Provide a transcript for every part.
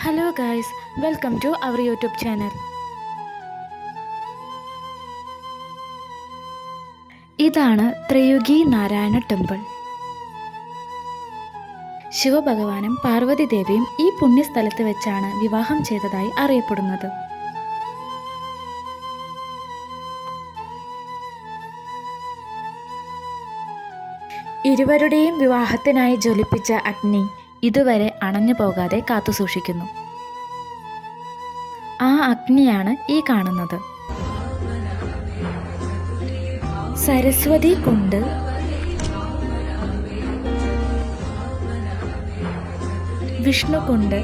Hello guys, welcome to our YouTube channel. ഇതാണ് Triyugi Narayan temple. ശിവഭഗവാനും പാർവതി ദേവിയും ഈ പുണ്യസ്ഥലത്ത് വെച്ചാണ് വിവാഹം ചെയ്തതായി അറിയപ്പെടുന്നത്. ഇരുവരുടെയും വിവാഹത്തിനായി ജ്വലിപ്പിച്ച അഗ്നി ഇതുവരെ അണഞ്ഞു പോകാതെ കാത്തുസൂക്ഷിക്കുന്നു. ആ അഗ്നിയാണ് ഈ കാണുന്നത്. സരസ്വതി കുണ്ട്, വിഷ്ണുകുണ്ട്,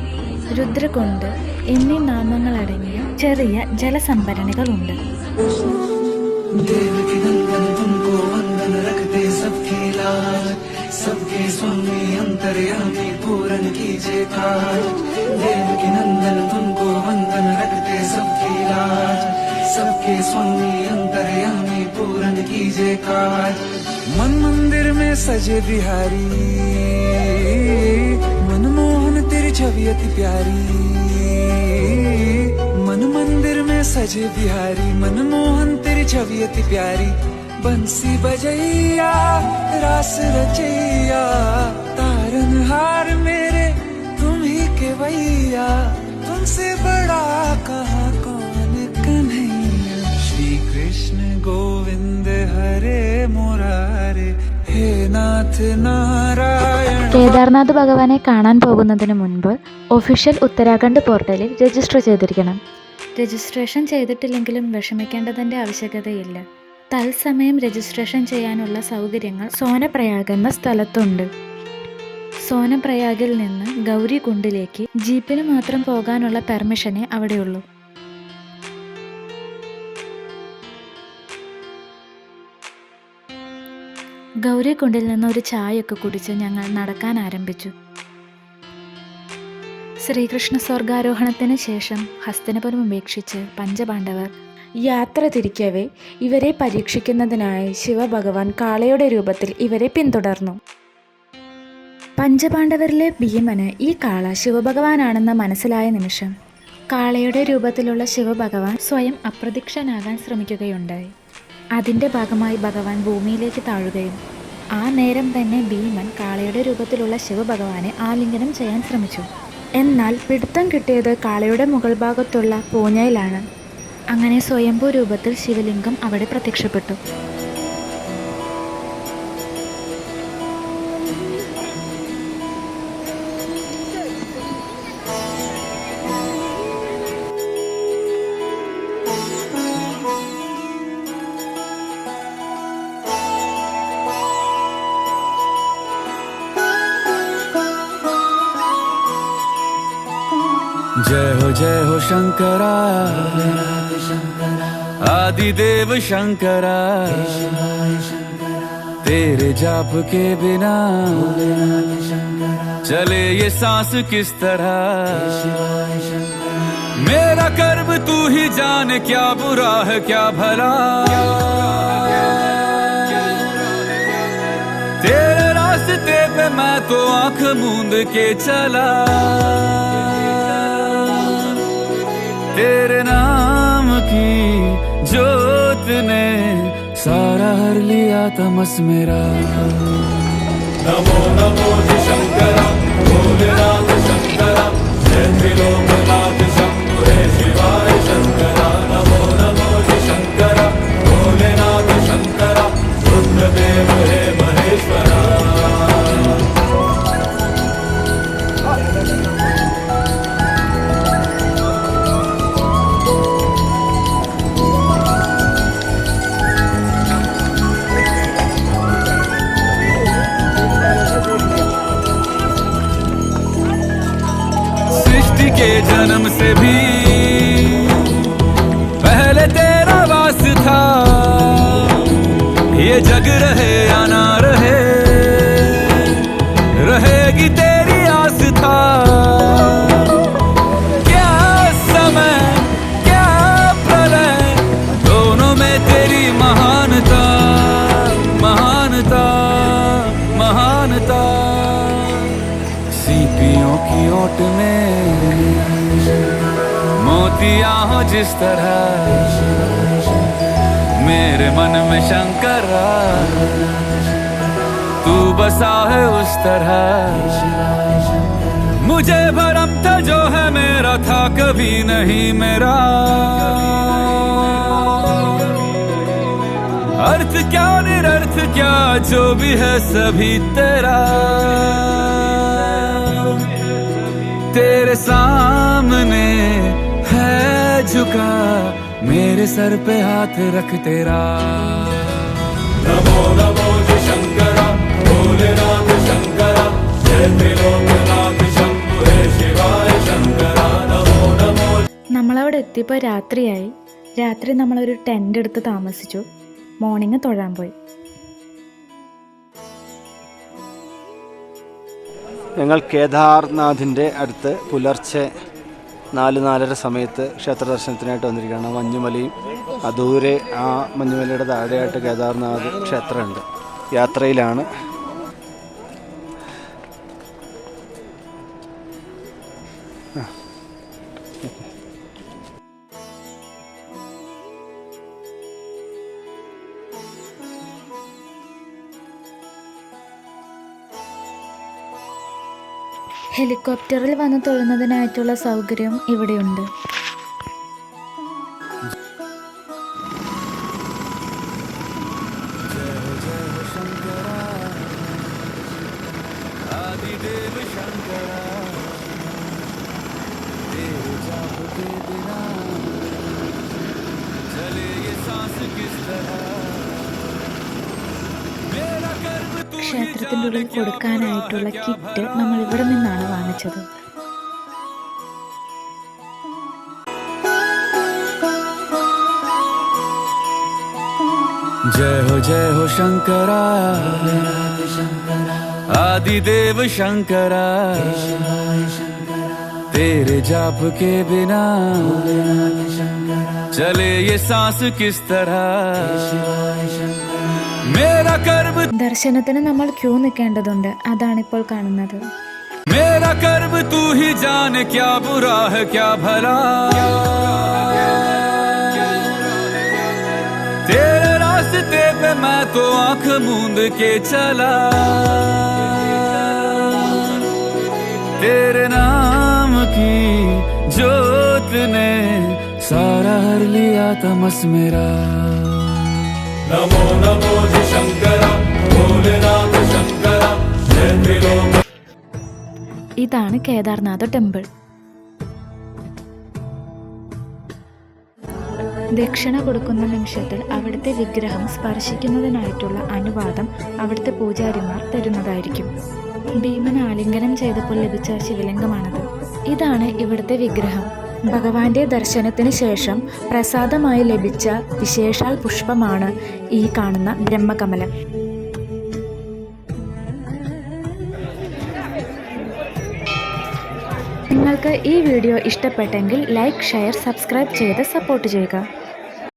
രുദ്രകുണ്ട് എന്നീ നാമങ്ങളടങ്ങിയ ചെറിയ ജലസംഭരണികളുണ്ട്. सबके स्वामी अंतर्यामी पूरन कीजिए काज, देवकी नंदन तुमको वंदन रखते सबकी लाज, सबके स्वामी अंतर्यामी पूरन कीजिए काज। मन मंदिर में सजे बिहारी, मनमोहन तेरी छवि अति प्यारी। मन मंदिर में सजे बिहारी, मनमोहन तेरी छवि अति प्यारी। बंसी बजैया रास रचैया, तारनहार मेरे तुम ही के भैया। तुमसे बड़ा कहाँ कौन कन्हैया, श्री कृष्ण गोविंद हरे मुरारे, हे नाथ नारायण. കേദാർനാഥ് ഭഗവാനെ കാണാൻ പോകുന്നതിന് മുൻപ് ഒഫീഷ്യൽ ഉത്തരാഖണ്ഡ് പോർട്ടലിൽ രജിസ്റ്റർ ചെയ്തിരിക്കണം. രജിസ്ട്രേഷൻ ചെയ്തിട്ടില്ലെങ്കിലും വിഷമിക്കേണ്ടതിൻ്റെ ആവശ്യകതയില്ല. തത്സമയം രജിസ്ട്രേഷൻ ചെയ്യാനുള്ള സൗകര്യങ്ങൾ സോനപ്രയാഗ് എന്ന സ്ഥലത്തുണ്ട്. സോനപ്രയാഗിൽ നിന്ന് ഗൗരികുണ്ടിലേക്ക് ജീപ്പിന് മാത്രം പോകാനുള്ള പെർമിഷനേ അവിടെയുള്ളൂ. ഗൗരികുണ്ടിൽ നിന്ന് ഒരു ചായയൊക്കെ കുടിച്ച് ഞങ്ങൾ നടക്കാൻ ആരംഭിച്ചു. ശ്രീകൃഷ്ണ സ്വർഗാരോഹണത്തിന് ശേഷം ഹസ്തിനപുരം ഉപേക്ഷിച്ച് പഞ്ചപാണ്ഡവർ യാത്ര തിരിക്കവേ ഇവരെ പരീക്ഷിക്കുന്നതിനായി ശിവഭഗവാൻ കാളയുടെ രൂപത്തിൽ ഇവരെ പിന്തുടർന്നു. പഞ്ചപാണ്ഡവരിലെ ഭീമന് ഈ കാള ശിവഭഗവാനാണെന്ന് മനസ്സിലായ നിമിഷം കാളയുടെ രൂപത്തിലുള്ള ശിവഭഗവാൻ സ്വയം അപ്രത്യക്ഷനാകാൻ ശ്രമിക്കുകയുണ്ടായി. അതിൻ്റെ ഭാഗമായി ഭഗവാൻ ഭൂമിയിലേക്ക് താഴുകയും ആ നേരം തന്നെ ഭീമൻ കാളയുടെ രൂപത്തിലുള്ള ശിവഭഗവാനെ ആലിംഗനം ചെയ്യാൻ ശ്രമിച്ചു. എന്നാൽ പിടുത്തം കിട്ടിയത് കാളയുടെ മുകൾ ഭാഗത്തുള്ള പൂഞ്ഞയിലാണ്. അങ്ങനെ സ്വയംഭൂ രൂപത്തിൽ ശിവലിംഗം അവിടെ പ്രത്യക്ഷപ്പെട്ടു. जय हो शंकरा, आदिदेव शंकरा। तेरे जाप के बिना चले ये सांस किस तरह। मेरा कर्म तू ही जाने, क्या बुरा है क्या भला। तेरे रास्ते पे मैं तो आंख मूंद के चला। तेरे नाम की जोत ने सारा हर लिया तमस मेरा। नमो नमो जी शंकरा, भोलेनाथ शंकरा, जय त्रिलोकनाथ शंभु हे शिवाय शंकरा। नमो नमो जी शंकरा, भोलेनाथ शंकरा, रुद्रदेव हे महेश्वरा। के जन्म से भी पहले तेरा वास था। ये जग रहे या ना रहे, रहेगी तेरी आस था। क्या समय क्या प्रलय, दोनों में तेरी महानता महानता महानता। सीपियों की ओट में दिया हो जिस तरह मेरे मन में शंकरा तू बसा है उस तरह मुझे भरम था जो है मेरा था कभी नहीं मेरा अर्थ क्या निरर्थ क्या जो भी है सभी तेरा तेरे सामने है झुका मेरे सर पे हाथ रख तेरा नमो नमो जय शंकरा भोलेनाथ शंकरा जय त्रिलोकनाथ शंभु हे शिवाय शंकरा नमो नमो. നമ്മളവിടെ എത്തിയപ്പോൾ രാത്രിയായി. രാത്രി നമ്മളൊരു ടെൻ്റ് എടുത്ത് താമസിച്ചു. മോർണിംഗ് തൊഴാൻ പോയി. ഞങ്ങൾ കേദാർനാഥിൻ്റെ അടുത്ത് പുലർച്ചെ 4-4:30 സമയത്ത് ക്ഷേത്ര ദർശനത്തിനായിട്ട് വന്നിരിക്കുകയാണ്. മഞ്ഞുമലയും ദൂരെ ആ മഞ്ഞുമലയുടെ താഴെയായിട്ട് കേദാർനാഥ് ക്ഷേത്രമുണ്ട്. യാത്രയിലാണ്. ഹെലികോപ്റ്ററിൽ വന്ന് തൊഴുന്നതിനായിട്ടുള്ള സൗകര്യം ഇവിടെയുണ്ട്. ക്ഷേത്രത്തിൻ്റെ ഉള്ളിൽ കൊടുക്കാനായിട്ടുള്ള കിറ്റ് നമ്മൾ ഇവിടെ നിന്നാണ് വാങ്ങിച്ചത്. जय हो शंकरा आदिदेव शंकरा तेरे जाप के बिना चले ये सांस किस तरह मेरा कर्म ദർശനത്തിന് നമ്മൾ ക്യൂ നിൽക്കേണ്ടതുണ്ട്. അതാണിപ്പോൾ കാണുന്നത്. मेरा कर्म तू ही जाने क्या बुरा है क्या भला तेरे रास्ते पे मैं तो आंख मूंद के चला तेरे नाम की जोत ने सारा हर लिया तमस मेरा नमो नमो जी शंकरा भोलेनाथ शंकरा जय त्रिलोक. ഇതാണ് കേദാർനാഥ് ടെമ്പിൾ. ദക്ഷിണ കൊടുക്കുന്ന നിമിഷത്തിൽ അവിടുത്തെ വിഗ്രഹം സ്പർശിക്കുന്നതിനായിട്ടുള്ള അനുവാദം അവിടുത്തെ പൂജാരിമാർ തരുന്നതായിരിക്കും. ഭീമൻ ആലിംഗനം ചെയ്തപ്പോൾ ലഭിച്ച ശിവലിംഗമാണത്. ഇതാണ് ഇവിടുത്തെ വിഗ്രഹം. ഭഗവാന്റെ ദർശനത്തിന് ശേഷം പ്രസാദമായി ലഭിച്ച വിശേഷാൽ പുഷ്പമാണ് ഈ കാണുന്ന ബ്രഹ്മകമലം. നിങ്ങൾക്ക് ഈ വീഡിയോ ഇഷ്ടപ്പെട്ടെങ്കിൽ ലൈക്ക്, ഷെയർ, സബ്സ്ക്രൈബ് ചെയ്ത് സപ്പോർട്ട് ചെയ്യുക.